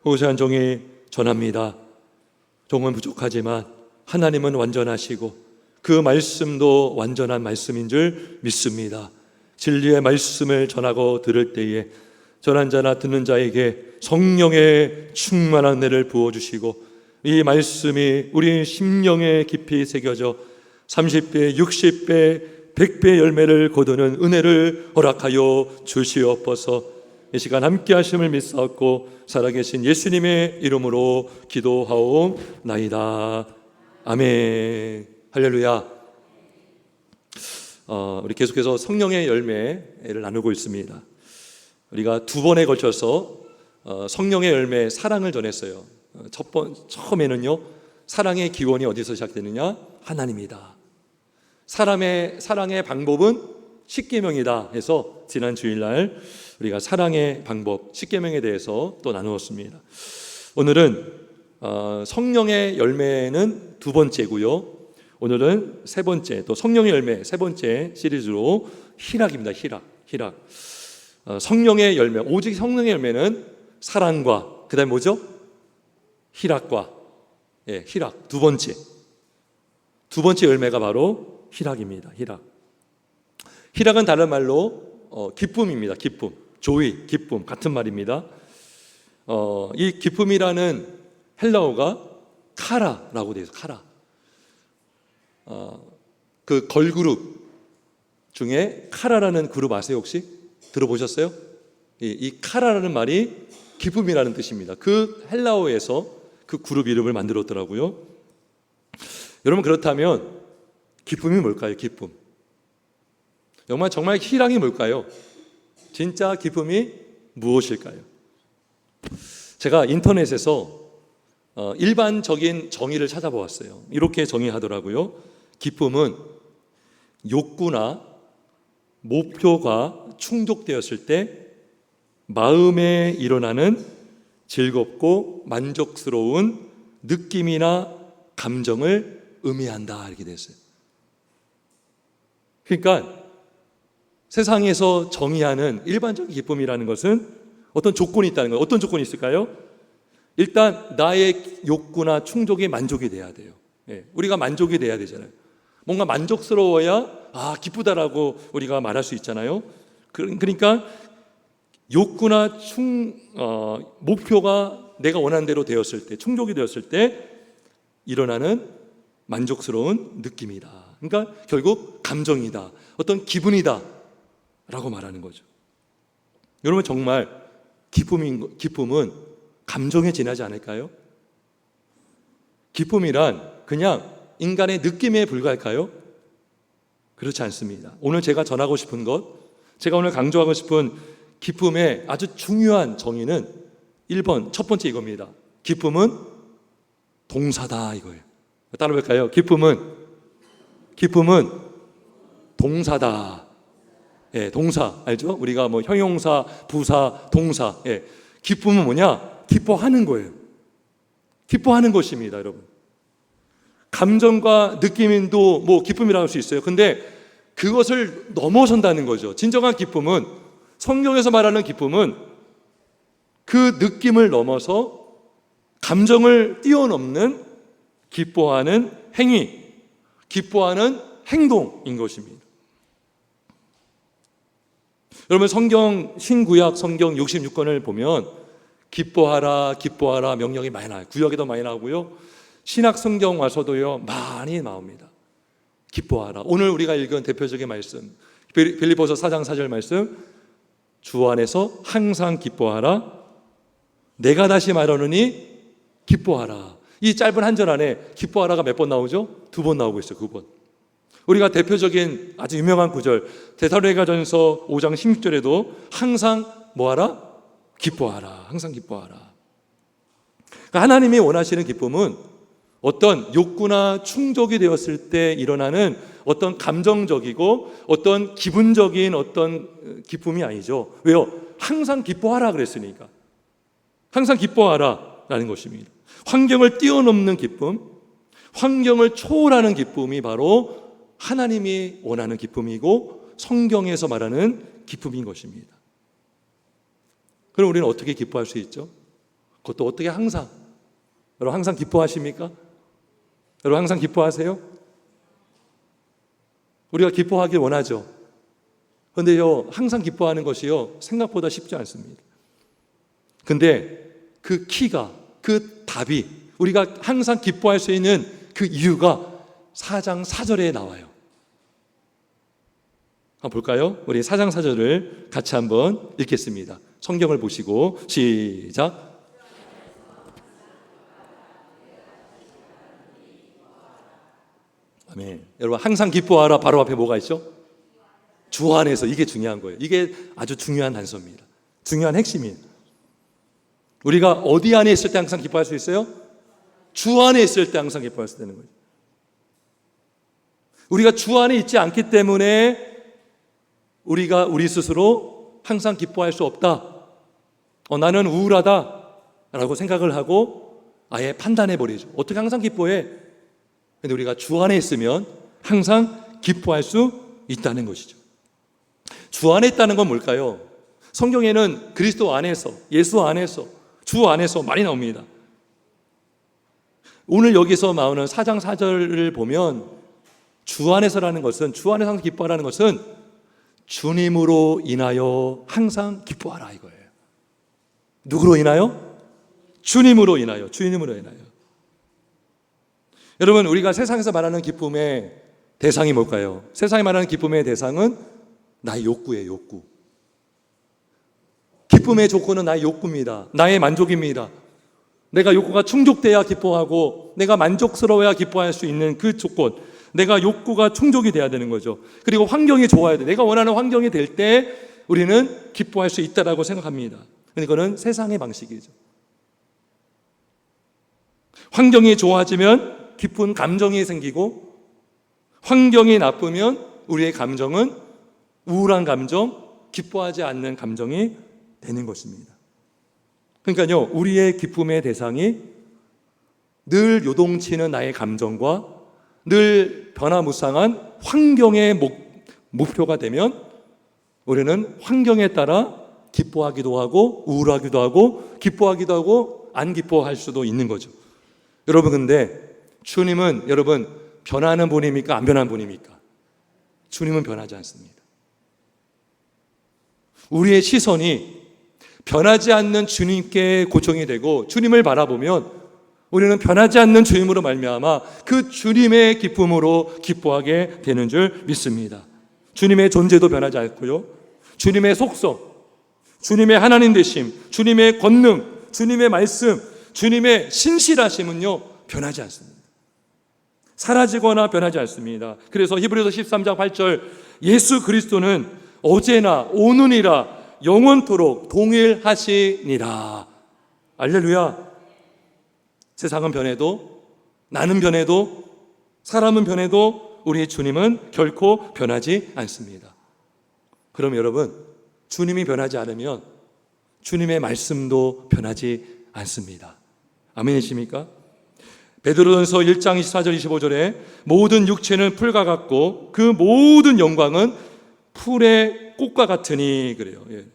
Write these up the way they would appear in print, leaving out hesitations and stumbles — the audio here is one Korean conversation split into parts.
호세한 종이 전합니다. 종은 부족하지만 하나님은 완전하시고 그 말씀도 완전한 말씀인 줄 믿습니다. 진리의 말씀을 전하고 들을 때에 전한 자나 듣는 자에게 성령의 충만한 은혜를 부어주시고 이 말씀이 우리 심령에 깊이 새겨져 30배, 60배, 100배 열매를 거두는 은혜를 허락하여 주시옵소서. 이 시간 함께 하심을 믿사옵고 살아계신 예수님의 이름으로 기도하옵나이다. 아멘. 할렐루야. 우리 계속해서 성령의 열매를 나누고 있습니다. 우리가 두 번에 걸쳐서 성령의 열매 사랑을 전했어요. 처음에는요, 사랑의 기원이 어디서 시작되느냐? 하나님이다. 사랑의 방법은 십계명이다 해서 지난 주일날 우리가 사랑의 방법 십계명에 대해서 또 나누었습니다. 오늘은 성령의 열매는 두 번째고요, 오늘은 세 번째, 또 성령의 열매 세 번째 시리즈로 희락입니다. 희락. 성령의 열매, 오직 성령의 열매는 사랑과 그 다음에 뭐죠? 희락과, 희락 두 번째 열매가 바로 희락입니다. 희락은 다른 말로 기쁨입니다. 기쁨, 조이, 기쁨 같은 말입니다. 이 기쁨이라는 헬라어가 카라라고 되어 있어요. 카라. 그 걸그룹 중에 카라라는 그룹 아세요? 혹시 들어보셨어요? 이 카라라는 말이 기쁨이라는 뜻입니다. 그 헬라어에서 그 그룹 이름을 만들었더라고요. 여러분, 그렇다면 기쁨이 뭘까요? 기쁨. 정말 희락이 뭘까요? 진짜 기쁨이 무엇일까요? 제가 인터넷에서 일반적인 정의를 찾아보았어요. 이렇게 정의하더라고요. 기쁨은 욕구나 목표가 충족되었을 때 마음에 일어나는 즐겁고 만족스러운 느낌이나 감정을 의미한다, 이렇게 됐어요. 그러니까 세상에서 정의하는 일반적인 기쁨이라는 것은 어떤 조건이 있다는 거예요. 어떤 조건이 있을까요? 일단 나의 욕구나 충족이 만족이 돼야 돼요. 우리가 만족이 돼야 되잖아요. 뭔가 만족스러워야 기쁘다라고 우리가 말할 수 있잖아요. 그러니까 욕구나 목표가 내가 원하는 대로 되었을 때, 충족이 되었을 때 일어나는 만족스러운 느낌이다. 그러니까 결국 감정이다, 어떤 기분이다 라고 말하는 거죠. 여러분, 정말 기쁨은 감정에 지나지 않을까요? 기쁨이란 그냥 인간의 느낌에 불과할까요? 그렇지 않습니다. 오늘 제가 전하고 싶은 것, 제가 오늘 강조하고 싶은 기쁨의 아주 중요한 정의는 1번, 첫 번째 이겁니다. 기쁨은 동사다, 이거예요. 따라 볼까요? 기쁨은 동사다. 동사 알죠? 우리가 뭐 형용사, 부사, 동사. 기쁨은 뭐냐? 기뻐하는 거예요. 기뻐하는 것입니다, 여러분. 감정과 느낌도 뭐 기쁨이라고 할 수 있어요. 근데 그것을 넘어선다는 거죠. 진정한 기쁨은, 성경에서 말하는 기쁨은 그 느낌을 넘어서 감정을 뛰어넘는 기뻐하는 행위, 기뻐하는 행동인 것입니다. 여러분, 성경 신구약 성경 66권을 보면 기뻐하라 명령이 많이 나와요. 구약에도 많이 나오고요, 신약 성경 와서도요 많이 나옵니다. 기뻐하라. 오늘 우리가 읽은 대표적인 말씀, 빌립보서 4장 4절 말씀, 주 안에서 항상 기뻐하라. 내가 다시 말하노니 기뻐하라. 이 짧은 한 절 안에 기뻐하라가 몇 번 나오죠? 2번 나오고 있어요. 2번. 우리가 대표적인 아주 유명한 구절, 데살로니가전서 5장 16절에도 항상 뭐하라? 기뻐하라. 항상 기뻐하라. 그러니까 하나님이 원하시는 기쁨은 어떤 욕구나 충족이 되었을 때 일어나는 어떤 감정적이고 어떤 기분적인 어떤 기쁨이 아니죠. 왜요? 항상 기뻐하라 그랬으니까. 항상 기뻐하라 라는 것입니다. 환경을 뛰어넘는 기쁨, 환경을 초월하는 기쁨이 바로 하나님이 원하는 기쁨이고 성경에서 말하는 기쁨인 것입니다. 그럼 우리는 어떻게 기뻐할 수 있죠? 그것도 어떻게 항상. 여러분 항상 기뻐하십니까? 여러분 항상 기뻐하세요? 우리가 기뻐하길 원하죠. 그런데요, 항상 기뻐하는 것이요, 생각보다 쉽지 않습니다. 근데 그 키가, 그 답이, 우리가 항상 기뻐할 수 있는 그 이유가 4장 4절에 나와요. 한번 볼까요? 우리 4장 4절을 같이 한번 읽겠습니다. 성경을 보시고 시작. 아멘. 여러분 항상 기뻐하라 바로 앞에 뭐가 있죠? 주 안에서. 이게 중요한 거예요. 이게 아주 중요한 단서입니다. 중요한 핵심이에요. 우리가 어디 안에 있을 때 항상 기뻐할 수 있어요? 주 안에 있을 때 항상 기뻐할 수 있는 거예요. 우리가 주 안에 있지 않기 때문에 우리가 우리 스스로 항상 기뻐할 수 없다. 나는 우울하다 라고 생각을 하고 아예 판단해 버리죠. 어떻게 항상 기뻐해? 근데 우리가 주 안에 있으면 항상 기뻐할 수 있다는 것이죠. 주 안에 있다는 건 뭘까요? 성경에는 그리스도 안에서, 예수 안에서, 주 안에서 많이 나옵니다. 오늘 여기서 나오는 4장 4절을 보면 주 안에서라는 것은, 주 안에서 항상 기뻐하라는 것은 주님으로 인하여 항상 기뻐하라 이거예요. 누구로 인하여? 주님으로 인하여. 주님으로 인하여. 여러분 우리가 세상에서 말하는 기쁨의 대상이 뭘까요? 세상이 말하는 기쁨의 대상은 나의 욕구예요. 욕구. 기쁨의 조건은 나의 욕구입니다. 나의 만족입니다. 내가 욕구가 충족돼야 기뻐하고 내가 만족스러워야 기뻐할 수 있는 그 조건, 내가 욕구가 충족이 돼야 되는 거죠. 그리고 환경이 좋아야 돼. 내가 원하는 환경이 될 때 우리는 기뻐할 수 있다라고 생각합니다. 그거는 세상의 방식이죠. 환경이 좋아지면 기쁜 감정이 생기고, 환경이 나쁘면 우리의 감정은 우울한 감정, 기뻐하지 않는 감정이 되는 것입니다. 그러니까요, 우리의 기쁨의 대상이 늘 요동치는 나의 감정과 늘 변화무쌍한 환경의 목표가 되면 우리는 환경에 따라 기뻐하기도 하고 우울하기도 하고 기뻐하기도 하고 안 기뻐할 수도 있는 거죠. 여러분 근데 주님은 여러분 변하는 분입니까? 안 변하는 분입니까? 주님은 변하지 않습니다. 우리의 시선이 변하지 않는 주님께 고정이 되고 주님을 바라보면 우리는 변하지 않는 주님으로 말미암아 그 주님의 기쁨으로 기뻐하게 되는 줄 믿습니다. 주님의 존재도 변하지 않고요, 주님의 속성, 주님의 하나님 되심, 주님의 권능, 주님의 말씀, 주님의 신실하심은요 변하지 않습니다. 사라지거나 변하지 않습니다. 그래서 히브리서 13장 8절 예수 그리스도는 어제나 오늘이라 영원토록 동일하시니라. 할렐루야. 세상은 변해도, 나는 변해도, 사람은 변해도 우리의 주님은 결코 변하지 않습니다. 그럼 여러분, 주님이 변하지 않으면 주님의 말씀도 변하지 않습니다. 아멘이십니까? 베드로전서 1장 24절 25절에 모든 육체는 풀과 같고 그 모든 영광은 풀의 꽃과 같으니 그래요. 예.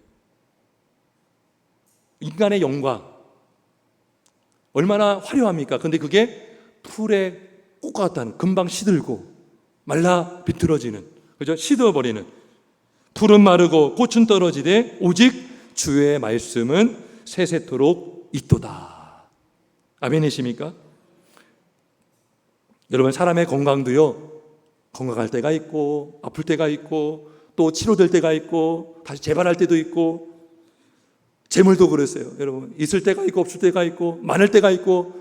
인간의 영광 얼마나 화려합니까? 근데 그게 풀의 꽃과 같다는, 금방 시들고 말라 비틀어지는, 그죠? 시들어버리는. 풀은 마르고 꽃은 떨어지되 오직 주의 말씀은 세세토록 있도다. 아멘이십니까? 여러분 사람의 건강도요, 건강할 때가 있고 아플 때가 있고 또 치료될 때가 있고 다시 재발할 때도 있고, 재물도 그랬어요. 여러분 있을 때가 있고 없을 때가 있고 많을 때가 있고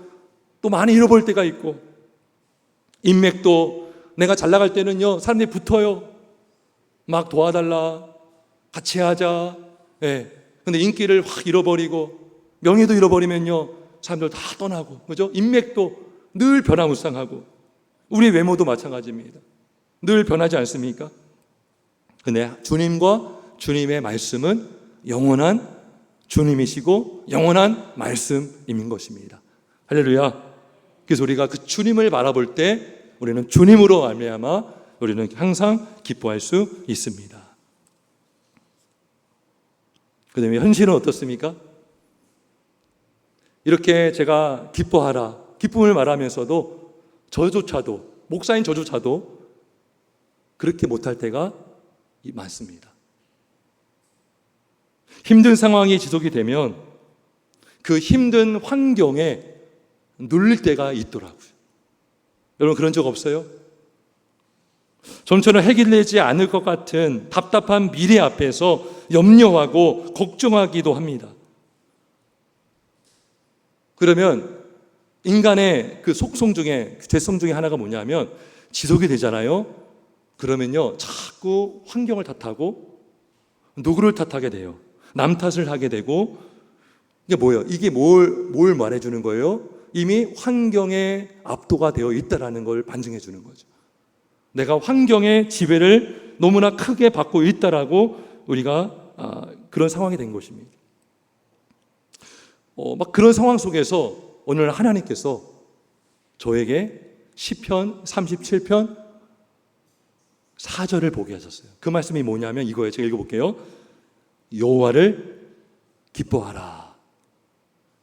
또 많이 잃어버릴 때가 있고, 인맥도 내가 잘 나갈 때는요 사람들이 붙어요. 막 도와달라, 같이 하자. 예. 근데 인기를 확 잃어버리고 명예도 잃어버리면요 사람들 다 떠나고, 그죠? 인맥도 늘 변화무쌍하고 우리 외모도 마찬가지입니다. 늘 변하지 않습니까? 근데 주님과 주님의 말씀은 영원한 주님이시고 영원한 말씀인 것입니다. 할렐루야. 그래서 우리가 그 주님을 바라볼 때 우리는 주님으로 말미암아 우리는 항상 기뻐할 수 있습니다. 그 다음에 현실은 어떻습니까? 이렇게 제가 기뻐하라, 기쁨을 말하면서도 저조차도, 목사인 저조차도 그렇게 못할 때가 많습니다. 힘든 상황이 지속이 되면 그 힘든 환경에 눌릴 때가 있더라고요. 여러분 그런 적 없어요? 좀처럼 해결되지 않을 것 같은 답답한 미래 앞에서 염려하고 걱정하기도 합니다. 그러면 인간의 그 속성 중에, 죄성 중에 하나가 뭐냐면 지속이 되잖아요. 그러면요, 자꾸 환경을 탓하고 누구를 탓하게 돼요. 남 탓을 하게 되고, 이게 뭐예요? 이게 뭘 말해주는 거예요? 이미 환경에 압도가 되어 있다라는 걸 반증해 주는 거죠. 내가 환경의 지배를 너무나 크게 받고 있다라고 우리가 그런 상황이 된 것입니다. 막 그런 상황 속에서 오늘 하나님께서 저에게 시편 37편 4절을 보게 하셨어요. 그 말씀이 뭐냐면 이거예요. 제가 읽어볼게요. 여호와를 기뻐하라.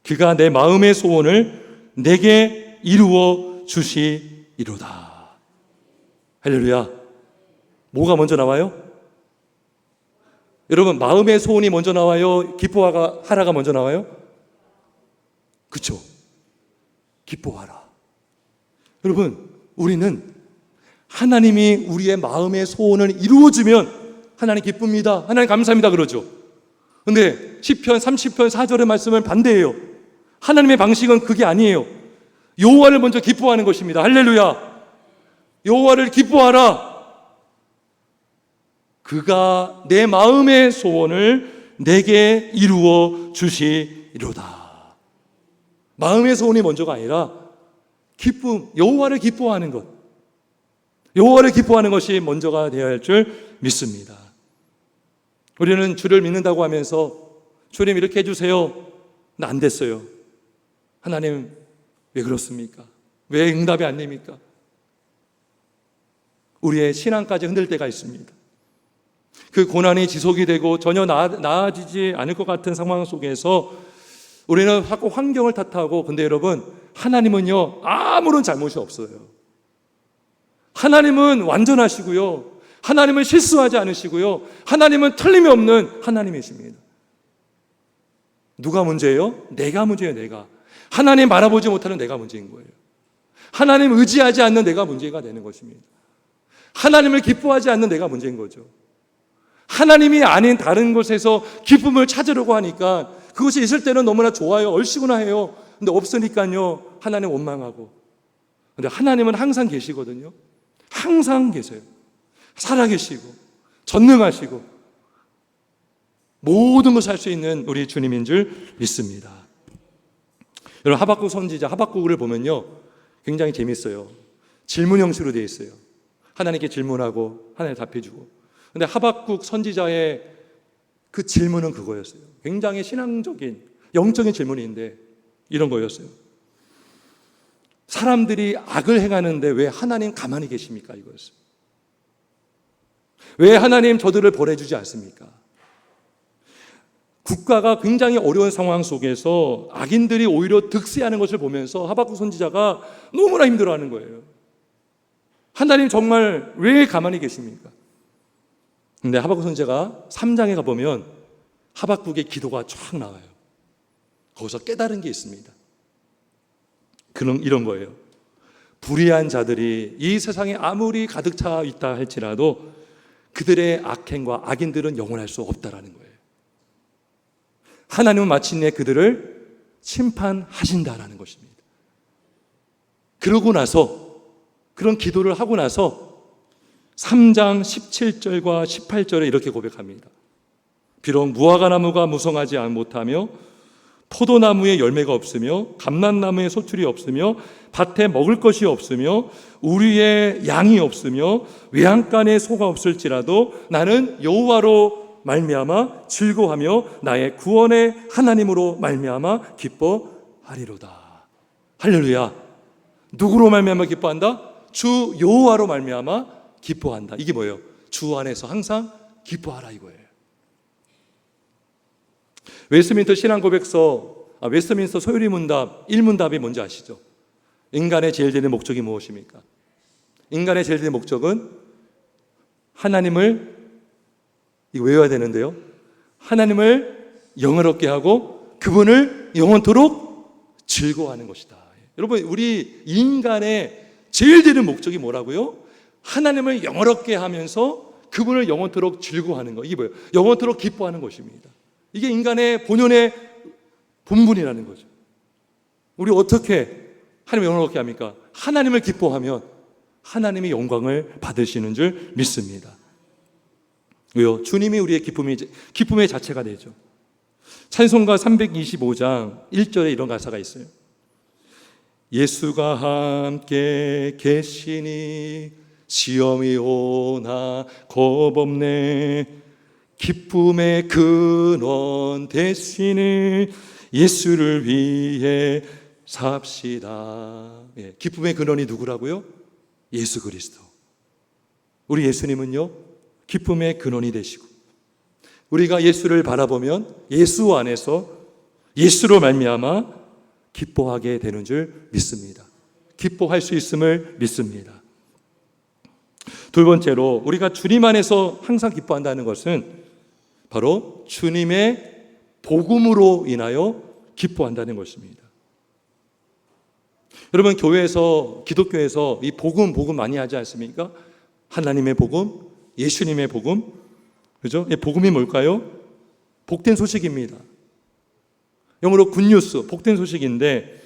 그가 내 마음의 소원을 내게 이루어 주시리로다. 할렐루야. 뭐가 먼저 나와요? 여러분, 마음의 소원이 먼저 나와요? 기뻐하라가 먼저 나와요? 그렇죠. 기뻐하라. 여러분, 우리는 하나님이 우리의 마음의 소원을 이루어주면 하나님 기쁩니다. 하나님 감사합니다. 그러죠. 근데 시편 30편 4절의 말씀은 반대예요. 하나님의 방식은 그게 아니에요. 여호와를 먼저 기뻐하는 것입니다. 할렐루야. 여호와를 기뻐하라. 그가 내 마음의 소원을 내게 이루어 주시리로다. 마음의 소원이 먼저가 아니라 기쁨, 여호와를 기뻐하는 것, 여호와를 기뻐하는 것이 먼저가 되어야 할 줄 믿습니다. 우리는 주를 믿는다고 하면서 주님 이렇게 해주세요. 나 안 됐어요. 하나님 왜 그렇습니까? 왜 응답이 안 됩니까? 우리의 신앙까지 흔들 때가 있습니다. 그 고난이 지속이 되고 전혀 나아지지 않을 것 같은 상황 속에서 우리는 자꾸 환경을 탓하고, 근데 여러분, 하나님은요 아무런 잘못이 없어요. 하나님은 완전하시고요, 하나님은 실수하지 않으시고요, 하나님은 틀림이 없는 하나님이십니다. 누가 문제예요? 내가 문제예요. 내가 하나님 바라보지 못하는 내가 문제인 거예요. 하나님 의지하지 않는 내가 문제가 되는 것입니다. 하나님을 기뻐하지 않는 내가 문제인 거죠. 하나님이 아닌 다른 곳에서 기쁨을 찾으려고 하니까 그것이 있을 때는 너무나 좋아요. 얼씨구나 해요. 근데 없으니까요 하나님 원망하고. 근데 하나님은 항상 계시거든요. 항상 계세요. 살아계시고 전능하시고 모든 것을 할 수 있는 우리 주님인 줄 믿습니다. 여러분, 하박국 선지자 하박국을 보면요 굉장히 재밌어요. 질문 형식으로 되어 있어요. 하나님께 질문하고 하나님 답해주고. 근데 하박국 선지자의 그 질문은 그거였어요. 굉장히 신앙적인 영적인 질문인데 이런 거였어요. 사람들이 악을 행하는데 왜 하나님 가만히 계십니까? 이거였어요. 왜 하나님 저들을 벌해주지 않습니까? 국가가 굉장히 어려운 상황 속에서 악인들이 오히려 득세하는 것을 보면서 하박국 선지자가 너무나 힘들어하는 거예요. 하나님 정말 왜 가만히 계십니까? 근데 하박국 선지자가 3장에 가보면 하박국의 기도가 쫙 나와요. 거기서 깨달은 게 있습니다. 이런 거예요. 불의한 자들이 이 세상에 아무리 가득 차 있다 할지라도 그들의 악행과 악인들은 영원할 수 없다라는 거예요. 하나님은 마침내 그들을 심판하신다라는 것입니다. 그러고 나서, 그런 기도를 하고 나서 3장 17절과 18절에 이렇게 고백합니다. 비록 무화과나무가 무성하지 못하며 포도나무에 열매가 없으며 감람나무에 소출이 없으며 밭에 먹을 것이 없으며 우리의 양이 없으며 외양간에 소가 없을지라도 나는 여호와로 말미암아 즐거워하며 나의 구원의 하나님으로 말미암아 기뻐하리로다. 할렐루야. 누구로 말미암아 기뻐한다? 주 여호와로 말미암아 기뻐한다. 이게 뭐예요? 주 안에서 항상 기뻐하라 이거예요. 웨스트민스터 신앙고백서 웨스트민스터 소요리 문답 1문답이 뭔지 아시죠? 인간의 제일 되는 목적이 무엇입니까? 인간의 제일 되는 목적은 하나님을, 이거 외워야 되는데요, 하나님을 영화롭게 하고 그분을 영원토록 즐거워하는 것이다. 여러분, 우리 인간의 제일 되는 목적이 뭐라고요? 하나님을 영화롭게 하면서 그분을 영원토록 즐거워하는 것. 이게 뭐예요? 영원토록 기뻐하는 것입니다. 이게 인간의 본연의 본분이라는 거죠. 우리 어떻게 하나님을 영화롭게 합니까? 하나님을 기뻐하면 하나님이 영광을 받으시는 줄 믿습니다. 왜요? 주님이 우리의 기쁨의 자체가 되죠. 찬송가 325장 1절에 이런 가사가 있어요. 예수가 함께 계시니 시험이 오나 겁없네. 기쁨의 근원 되시니 예수를 위해 삽시다. 예, 기쁨의 근원이 누구라고요? 예수 그리스도. 우리 예수님은요, 기쁨의 근원이 되시고, 우리가 예수를 바라보면 예수 안에서 예수로 말미암아 기뻐하게 되는 줄 믿습니다. 기뻐할 수 있음을 믿습니다. 두 번째로, 우리가 주님 안에서 항상 기뻐한다는 것은 바로 주님의 복음으로 인하여 기뻐한다는 것입니다. 여러분, 교회에서, 기독교에서 이 복음 많이 하지 않습니까? 하나님의 복음, 예수님의 복음, 그죠? 이 복음이 뭘까요? 복된 소식입니다. 영어로 굿뉴스, 복된 소식인데,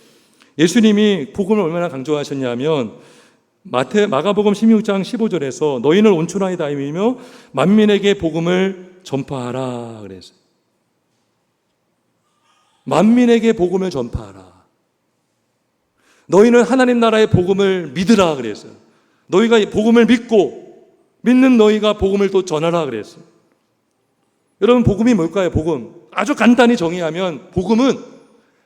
예수님이 복음을 얼마나 강조하셨냐면 마가복음 16장 15절에서 너희는 온천하에 다니며 만민에게 복음을 전파하라 그랬어요. 만민에게 복음을 전파하라. 너희는 하나님 나라의 복음을 믿으라 그랬어요. 너희가 복음을 믿는 너희가 복음을 또 전하라 그랬어요. 여러분, 복음이 뭘까요? 복음. 아주 간단히 정의하면 복음은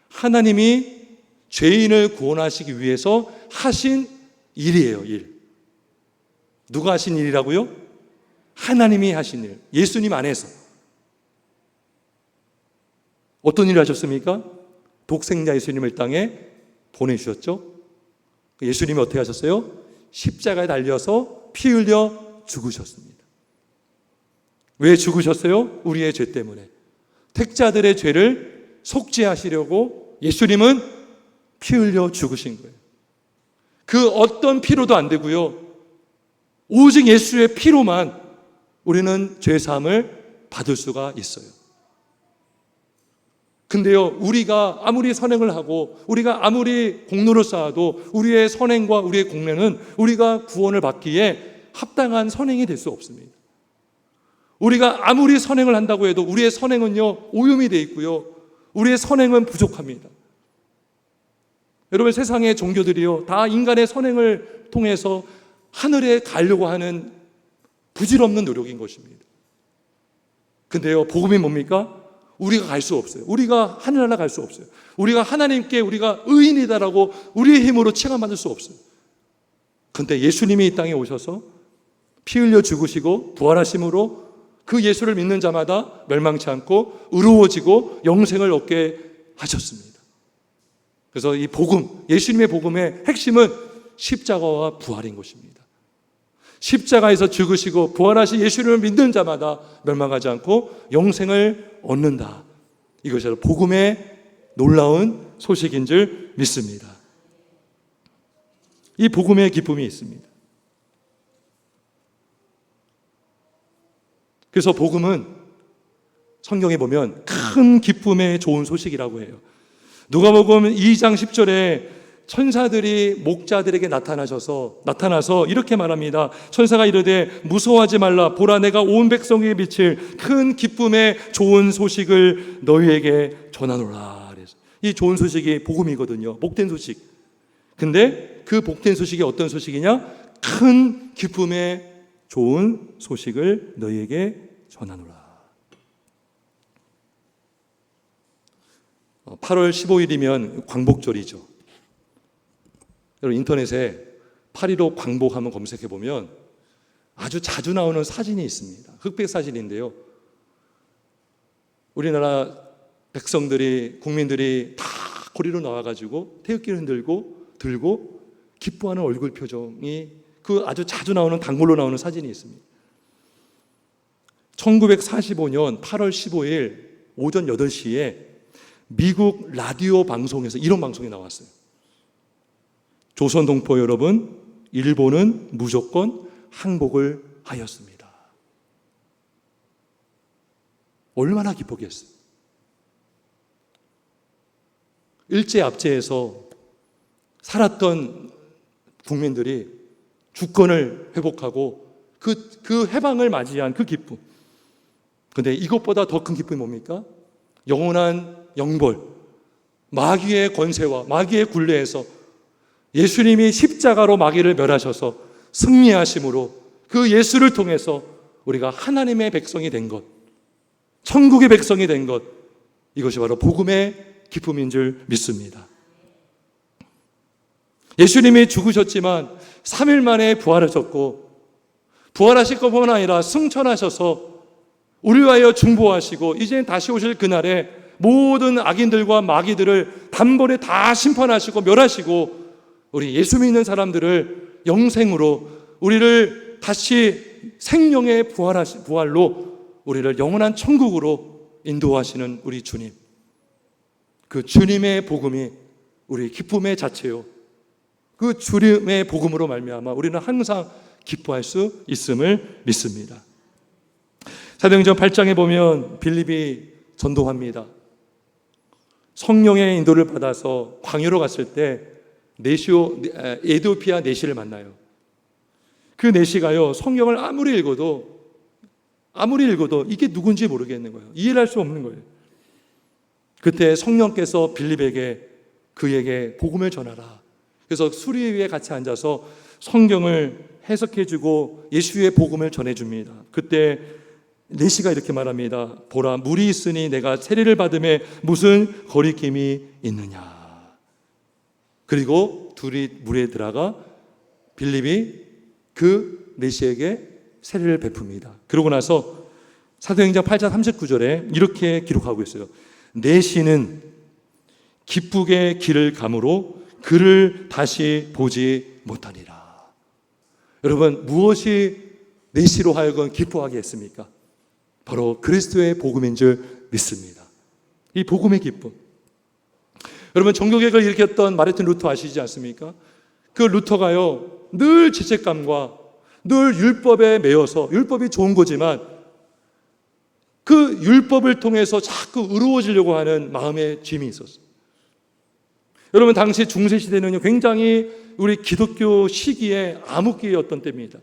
하나님이 죄인을 구원하시기 위해서 하신 일이에요. 일. 누가 하신 일이라고요? 하나님이 하신 일. 예수님 안에서. 어떤 일을 하셨습니까? 독생자 예수님을 땅에 보내주셨죠. 예수님이 어떻게 하셨어요? 십자가에 달려서 피 흘려 죽으셨습니다. 왜 죽으셨어요? 우리의 죄 때문에. 택자들의 죄를 속죄하시려고 예수님은 피 흘려 죽으신 거예요. 그 어떤 피로도 안 되고요, 오직 예수의 피로만 우리는 죄사함을 받을 수가 있어요. 근데요, 우리가 아무리 선행을 하고 우리가 아무리 공로를 쌓아도 우리의 선행과 우리의 공로는 우리가 구원을 받기에 합당한 선행이 될 수 없습니다. 우리가 아무리 선행을 한다고 해도 우리의 선행은요, 오염이 되어 있고요, 우리의 선행은 부족합니다. 여러분, 세상의 종교들이요, 다 인간의 선행을 통해서 하늘에 가려고 하는 부질없는 노력인 것입니다. 근데요, 복음이 뭡니까? 우리가 갈 수 없어요. 우리가 하늘나라 갈 수 없어요. 우리가 하나님께 우리가 의인이다라고 우리의 힘으로 체감받을 수 없어요. 근데 예수님이 이 땅에 오셔서 피 흘려 죽으시고 부활하심으로 그 예수를 믿는 자마다 멸망치 않고 의로워지고 영생을 얻게 하셨습니다. 그래서 이 복음, 예수님의 복음의 핵심은 십자가와 부활인 것입니다. 십자가에서 죽으시고 부활하신 예수님을 믿는 자마다 멸망하지 않고 영생을 얻는다. 이것이 바로 복음의 놀라운 소식인 줄 믿습니다. 이 복음의 기쁨이 있습니다. 그래서 복음은 성경에 보면 큰 기쁨의 좋은 소식이라고 해요. 누가복음 2장 10절에 천사들이 목자들에게 나타나서 이렇게 말합니다. 천사가 이르되 무서워하지 말라. 보라, 내가 온 백성에게 미칠 큰 기쁨의 좋은 소식을 너희에게 전하노라. 이 좋은 소식이 복음이거든요. 복된 소식. 근데 그 복된 소식이 어떤 소식이냐? 큰 기쁨의 좋은 소식을 너희에게 전하노라. 8월 15일이면 광복절이죠. 여러분, 인터넷에 8.15 광복 한번 검색해 보면 아주 자주 나오는 사진이 있습니다. 흑백 사진인데요, 우리나라 백성들이, 국민들이 다 거리로 나와가지고 태극기를 들고 기뻐하는 얼굴 표정이 그 아주 자주 나오는 단골로 나오는 사진이 있습니다. 1945년 8월 15일 오전 8시에 미국 라디오 방송에서 이런 방송이 나왔어요. 조선 동포 여러분, 일본은 무조건 항복을 하였습니다. 얼마나 기쁘겠어요. 일제압제에서 살았던 국민들이 주권을 회복하고 그 해방을 맞이한 그 기쁨. 그런데 이것보다 더 큰 기쁨이 뭡니까? 영원한 영벌, 마귀의 권세와 마귀의 굴레에서 예수님이 십자가로 마귀를 멸하셔서 승리하심으로 그 예수를 통해서 우리가 하나님의 백성이 된 것, 천국의 백성이 된 것, 이것이 바로 복음의 기쁨인 줄 믿습니다. 예수님이 죽으셨지만 3일 만에 부활하셨고, 부활하실 것뿐만 아니라 승천하셔서 우리를 위하여 중보하시고 이제 다시 오실 그날에 모든 악인들과 마귀들을 단번에 다 심판하시고 멸하시고 우리 예수 믿는 사람들을 영생으로, 우리를 다시 생명의 부활로 우리를 영원한 천국으로 인도하시는 우리 주님, 그 주님의 복음이 우리 기쁨의 자체요, 그 주님의 복음으로 말미암아 우리는 항상 기뻐할 수 있음을 믿습니다. 사도행전 8장에 보면 빌립이 전도합니다. 성령의 인도를 받아서 광야로 갔을 때 에티오피아 내시를 만나요. 그 내시가요, 성경을 아무리 읽어도 이게 누군지 모르겠는 거예요. 이해를 할 수 없는 거예요. 그때 성령께서 빌립에게 그에게 복음을 전하라. 그래서 수리 위에 같이 앉아서 성경을 해석해주고 예수의 복음을 전해줍니다. 그때 내시가 이렇게 말합니다. 보라, 물이 있으니 내가 세례를 받음에 무슨 거리낌이 있느냐. 그리고 둘이 물에 들어가 빌립이 그 내시에게 세례를 베풉니다. 그러고 나서 사도행전 8장 39절에 이렇게 기록하고 있어요. 내시는 기쁘게 길을 가므로 그를 다시 보지 못하니라. 여러분, 무엇이 내시로 하여금 기뻐하게 했습니까? 바로 그리스도의 복음인 줄 믿습니다. 이 복음의 기쁨. 여러분, 종교개혁을 일으켰던 마르틴 루터 아시지 않습니까? 그 루터가요, 늘 죄책감과 늘 율법에 매여서, 율법이 좋은 거지만 그 율법을 통해서 자꾸 의로워지려고 하는 마음의 짐이 있었어요. 여러분, 당시 중세시대는요, 굉장히 우리 기독교 시기에 암흑기였던 때입니다.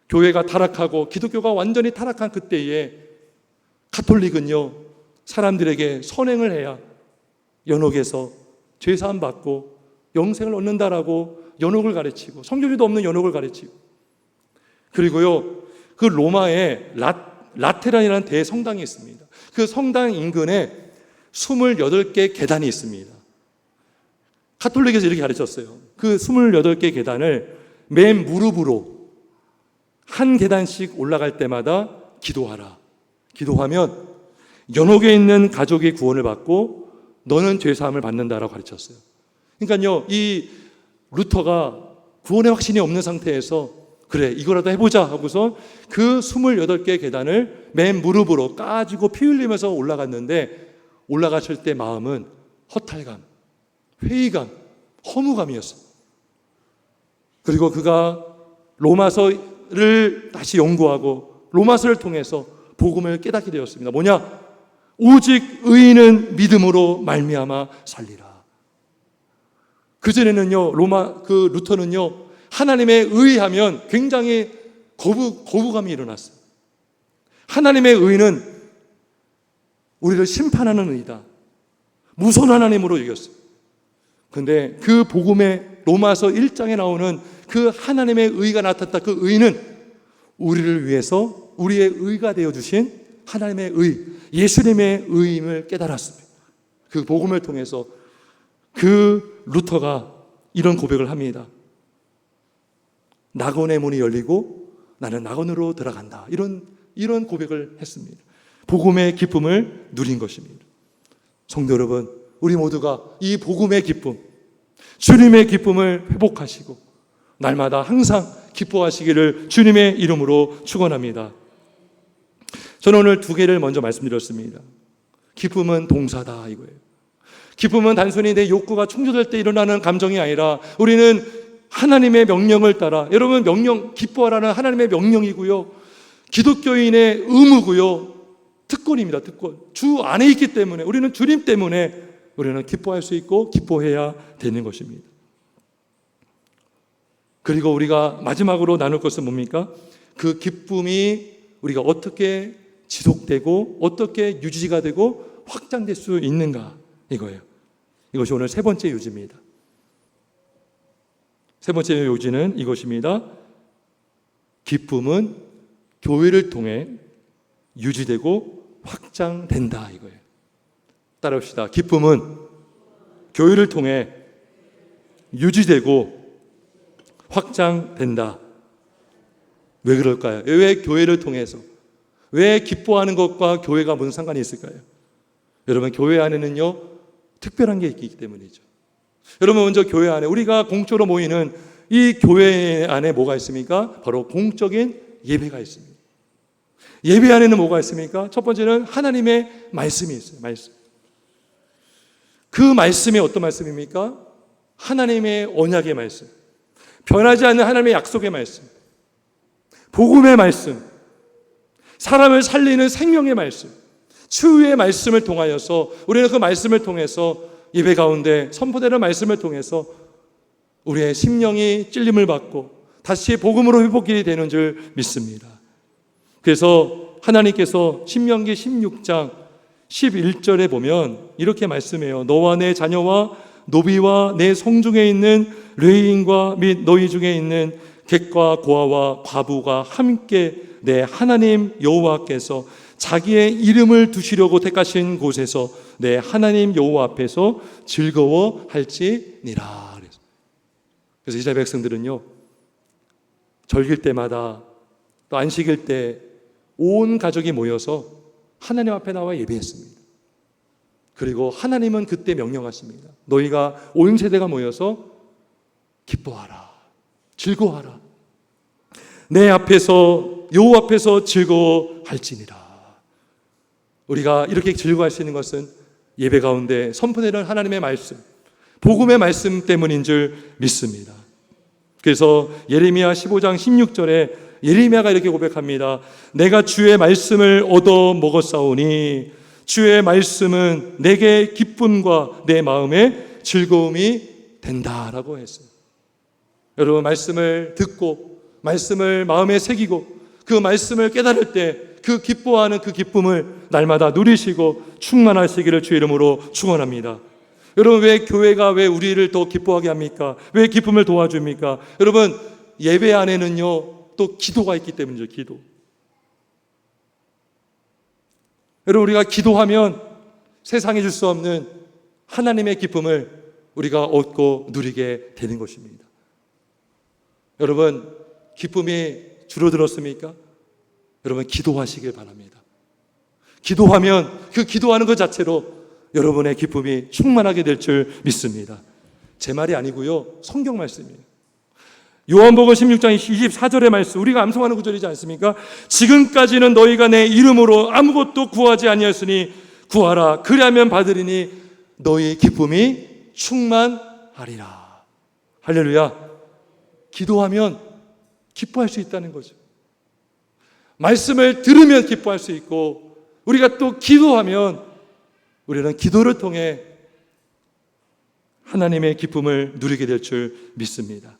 교회가 타락하고 기독교가 완전히 타락한 그때에 가톨릭은요, 사람들에게 선행을 해야 연옥에서 죄사함 받고 영생을 얻는다라고 연옥을 가르치고, 성경에도 없는 연옥을 가르치고, 그리고요, 그 로마에 라테란이라는 대성당이 있습니다. 그 성당 인근에 28개 계단이 있습니다. 가톨릭에서 이렇게 가르쳤어요. 그 28개 계단을 맨 무릎으로 한 계단씩 올라갈 때마다 기도하라. 기도하면 연옥에 있는 가족이 구원을 받고 너는 죄사함을 받는다라고 가르쳤어요. 그러니까요, 이 루터가 구원의 확신이 없는 상태에서 그래, 이거라도 해보자 하고서 그 28개 계단을 맨 무릎으로 까지고 피 흘리면서 올라갔는데, 올라가실 때 마음은 허탈감, 회의감, 허무감이었어요. 그리고 그가 로마서를 다시 연구하고 로마서를 통해서 복음을 깨닫게 되었습니다. 뭐냐? 오직 의인은 믿음으로 말미암아 살리라. 그전에는요, 루터는요, 하나님의 의하면 굉장히 거부감이 일어났어요. 하나님의 의는 우리를 심판하는 의다, 무선 하나님으로 여겼어요. 그런데 그 복음의 로마서 1장에 나오는 그 하나님의 의가 나타났다. 그 의는 우리를 위해서 우리의 의가 되어주신 하나님의 의, 예수님의 의임을 깨달았습니다. 그 복음을 통해서 그 루터가 이런 고백을 합니다. 낙원의 문이 열리고 나는 낙원으로 들어간다. 이런 고백을 했습니다. 복음의 기쁨을 누린 것입니다. 성도 여러분, 우리 모두가 이 복음의 기쁨, 주님의 기쁨을 회복하시고 날마다 항상 기뻐하시기를 주님의 이름으로 축원합니다. 저는 오늘 두 개를 먼저 말씀드렸습니다. 기쁨은 동사다 이거예요. 기쁨은 단순히 내 욕구가 충족될 때 일어나는 감정이 아니라 우리는 하나님의 명령을 따라, 여러분 기뻐하라는 하나님의 명령이고요, 기독교인의 의무고요, 특권입니다. 특권. 주 안에 있기 때문에, 우리는 주님 때문에 우리는 기뻐할 수 있고 기뻐해야 되는 것입니다. 그리고 우리가 마지막으로 나눌 것은 뭡니까? 그 기쁨이 우리가 어떻게 지속되고 어떻게 유지가 되고 확장될 수 있는가, 이거예요. 이것이 오늘 세 번째 요지입니다. 세 번째 요지는 이것입니다. 기쁨은 교회를 통해 유지되고 확장된다, 이거예요. 따라합시다. 기쁨은 교회를 통해 유지되고 확장된다. 왜 그럴까요? 왜 교회를 통해서? 왜 기뻐하는 것과 교회가 무슨 상관이 있을까요? 여러분, 교회 안에는요, 특별한 게 있기 때문이죠. 여러분, 먼저 교회 안에, 우리가 공적으로 모이는 이 교회 안에 뭐가 있습니까? 바로 공적인 예배가 있습니다. 예배 안에는 뭐가 있습니까? 첫 번째는 하나님의 말씀이 있어요. 말씀. 그 말씀이 어떤 말씀입니까? 하나님의 언약의 말씀, 변하지 않는 하나님의 약속의 말씀, 복음의 말씀, 사람을 살리는 생명의 말씀, 치유의 말씀을 통하여서 우리는 그 말씀을 통해서 예배 가운데 선포되는 말씀을 통해서 우리의 심령이 찔림을 받고 다시 복음으로 회복이 되는 줄 믿습니다. 그래서 하나님께서 신명기 16장 11절에 보면 이렇게 말씀해요. 너와 내 자녀와 노비와 내 성중에 있는 레위인과 및 너희 중에 있는 객과 고아와 과부가 함께 내 하나님 여호와께서 자기의 이름을 두시려고 택하신 곳에서 내 하나님 여호와 앞에서 즐거워할지니라. 그래서 이스라엘 백성들은요, 절길 때마다 또 안식일 때 온 가족이 모여서 하나님 앞에 나와 예배했습니다. 그리고 하나님은 그때 명령하십니다. 너희가 온 세대가 모여서 기뻐하라, 즐거워하라. 내 앞에서, 여호와 앞에서 즐거워할지니라. 우리가 이렇게 즐거워할 수 있는 것은 예배 가운데 선포되는 하나님의 말씀, 복음의 말씀 때문인 줄 믿습니다. 그래서 예레미야 15장 16절에 예레미야가 이렇게 고백합니다. 내가 주의 말씀을 얻어 먹었사오니 주의 말씀은 내게 기쁨과 내 마음에 즐거움이 된다라고 했어요. 여러분, 말씀을 듣고 말씀을 마음에 새기고 그 말씀을 깨달을 때 그 기뻐하는 그 기쁨을 날마다 누리시고 충만하시기를 주의 이름으로 축원합니다. 여러분, 왜 교회가 왜 우리를 더 기뻐하게 합니까? 왜 기쁨을 도와줍니까? 여러분, 예배 안에는요 또 기도가 있기 때문이죠. 기도. 여러분, 우리가 기도하면 세상에 줄 수 없는 하나님의 기쁨을 우리가 얻고 누리게 되는 것입니다. 여러분, 기쁨이 줄어들었습니까? 여러분, 기도하시길 바랍니다. 기도하면 그 기도하는 것 자체로 여러분의 기쁨이 충만하게 될 줄 믿습니다. 제 말이 아니고요, 성경 말씀이에요. 요한복음 16장 24절의 말씀, 우리가 암송하는 구절이지 않습니까? 지금까지는 너희가 내 이름으로 아무것도 구하지 아니하였으니 구하라, 그리하면 받으리니 너희의 기쁨이 충만하리라. 할렐루야. 기도하면 기뻐할 수 있다는 거죠. 말씀을 들으면 기뻐할 수 있고, 우리가 또 기도하면 우리는 기도를 통해 하나님의 기쁨을 누리게 될 줄 믿습니다.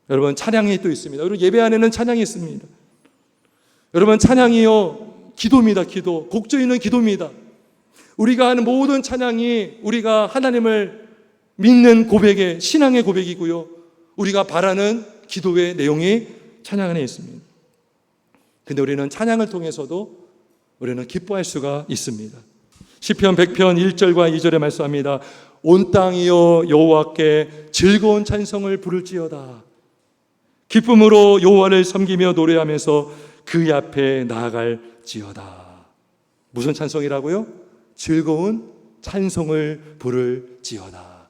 여러분, 찬양이 또 있습니다. 여러분, 예배 안에는 찬양이 있습니다. 여러분, 찬양이요 기도입니다. 기도, 곡조 있는 기도입니다. 우리가 하는 모든 찬양이 우리가 하나님을 믿는 고백의 신앙의 고백이고요, 우리가 바라는 기도의 내용이 찬양 안에 있습니다. 근데 우리는 찬양을 통해서도 우리는 기뻐할 수가 있습니다. 시편 100편 1절과 2절에 말씀합니다. 온 땅이여 여호와께 즐거운 찬송을 부를지어다. 기쁨으로 여호와를 섬기며 노래하면서 그 앞에 나아갈지어다. 무슨 찬송이라고요? 즐거운 찬송을 부를지어다.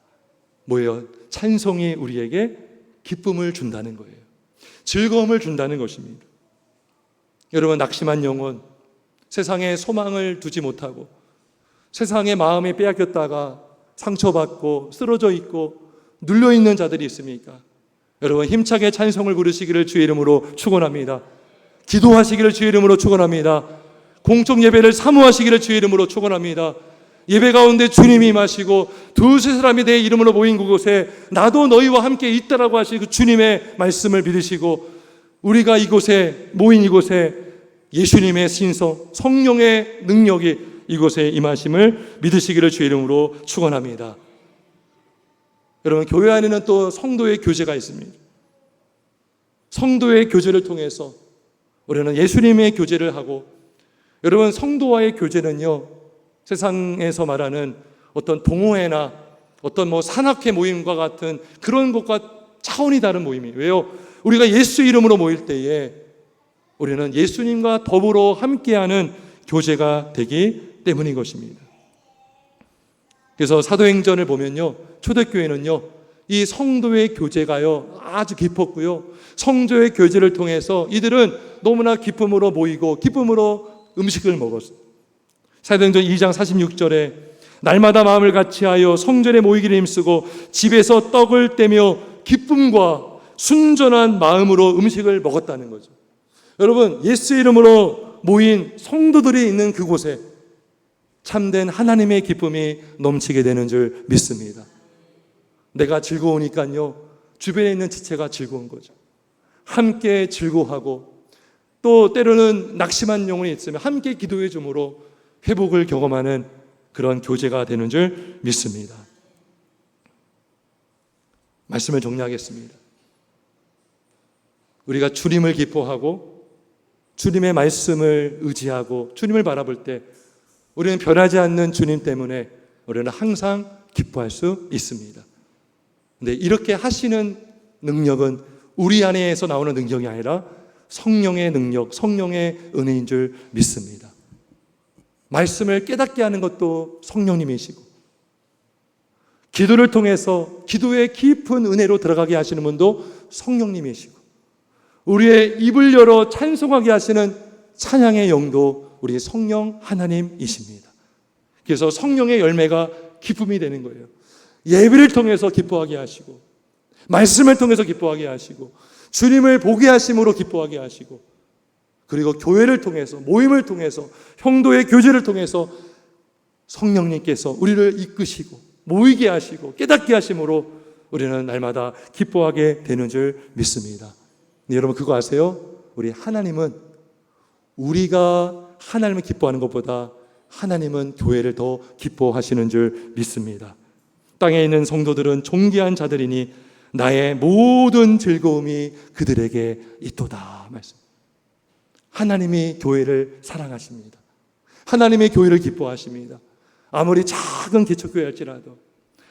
뭐예요? 찬송이 우리에게 기쁨을 준다는 거예요. 즐거움을 준다는 것입니다. 여러분, 낙심한 영혼, 세상에 소망을 두지 못하고 세상에 마음이 빼앗겼다가 상처받고 쓰러져 있고 눌려있는 자들이 있습니까? 여러분, 힘차게 찬송을 부르시기를 주의 이름으로 축원합니다. 기도하시기를 주의 이름으로 축원합니다. 공적 예배를 사모하시기를 주의 이름으로 축원합니다. 예배 가운데 주님이 임하시고 두세 사람이 내 이름으로 모인 그곳에 나도 너희와 함께 있다라고 하신 그 주님의 말씀을 믿으시고 우리가 이곳에 모인 이곳에 예수님의 신성 성령의 능력이 이곳에 임하심을 믿으시기를 주의 이름으로 축원합니다. 여러분, 교회 안에는 또 성도의 교제가 있습니다. 성도의 교제를 통해서 우리는 예수님의 교제를 하고, 여러분, 성도와의 교제는요, 세상에서 말하는 어떤 동호회나 어떤 산악회 모임과 같은 그런 것과 차원이 다른 모임이에요. 왜요? 우리가 예수 이름으로 모일 때에 우리는 예수님과 더불어 함께하는 교제가 되기 때문인 것입니다. 그래서 사도행전을 보면요, 초대교회는요, 이 성도의 교제가요 아주 깊었고요, 성도의 교제를 통해서 이들은 너무나 기쁨으로 모이고 기쁨으로 음식을 먹었어요. 사도행전 2장 46절에 날마다 마음을 같이하여 성전에 모이기를 힘쓰고 집에서 떡을 떼며 기쁨과 순전한 마음으로 음식을 먹었다는 거죠. 여러분, 예수 이름으로 모인 성도들이 있는 그곳에 참된 하나님의 기쁨이 넘치게 되는 줄 믿습니다. 내가 즐거우니까요, 주변에 있는 지체가 즐거운 거죠. 함께 즐거워하고 또 때로는 낙심한 영혼이 있으면 함께 기도해 줌으로 회복을 경험하는 그런 교제가 되는 줄 믿습니다. 말씀을 정리하겠습니다. 우리가 주님을 기뻐하고 주님의 말씀을 의지하고 주님을 바라볼 때 우리는 변하지 않는 주님 때문에 우리는 항상 기뻐할 수 있습니다. 근데 이렇게 하시는 능력은 우리 안에서 나오는 능력이 아니라 성령의 능력, 성령의 은혜인 줄 믿습니다. 말씀을 깨닫게 하는 것도 성령님이시고, 기도를 통해서 기도의 깊은 은혜로 들어가게 하시는 분도 성령님이시고, 우리의 입을 열어 찬송하게 하시는 찬양의 영도 우리 성령 하나님이십니다. 그래서 성령의 열매가 기쁨이 되는 거예요. 예배를 통해서 기뻐하게 하시고, 말씀을 통해서 기뻐하게 하시고, 주님을 보게 하심으로 기뻐하게 하시고, 그리고 교회를 통해서, 모임을 통해서, 형도의 교제를 통해서 성령님께서 우리를 이끄시고 모이게 하시고 깨닫게 하심으로 우리는 날마다 기뻐하게 되는 줄 믿습니다. 여러분, 그거 아세요? 우리 하나님은 우리가 하나님을 기뻐하는 것보다 하나님은 교회를 더 기뻐하시는 줄 믿습니다. 땅에 있는 성도들은 존귀한 자들이니 나의 모든 즐거움이 그들에게 있도다 말씀. 하나님이 교회를 사랑하십니다. 하나님의 교회를 기뻐하십니다. 아무리 작은 개척교회 할지라도,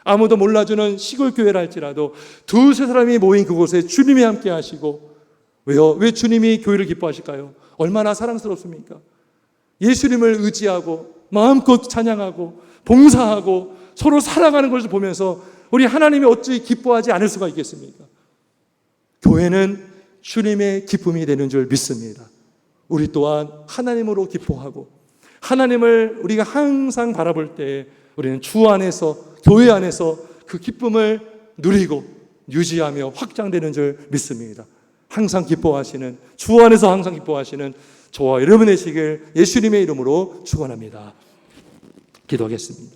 아무도 몰라주는 시골교회라 할지라도 두세 사람이 모인 그곳에 주님이 함께 하시고, 왜요? 왜 주님이 교회를 기뻐하실까요? 얼마나 사랑스럽습니까? 예수님을 의지하고 마음껏 찬양하고 봉사하고 서로 사랑하는 것을 보면서 우리 하나님이 어찌 기뻐하지 않을 수가 있겠습니까? 교회는 주님의 기쁨이 되는 줄 믿습니다. 우리 또한 하나님으로 기뻐하고 하나님을 우리가 항상 바라볼 때 우리는 주 안에서, 교회 안에서 그 기쁨을 누리고 유지하며 확장되는 줄 믿습니다. 항상 기뻐하시는, 주 안에서 항상 기뻐하시는 저와 여러분 되시길 예수님의 이름으로 축원합니다. 기도하겠습니다.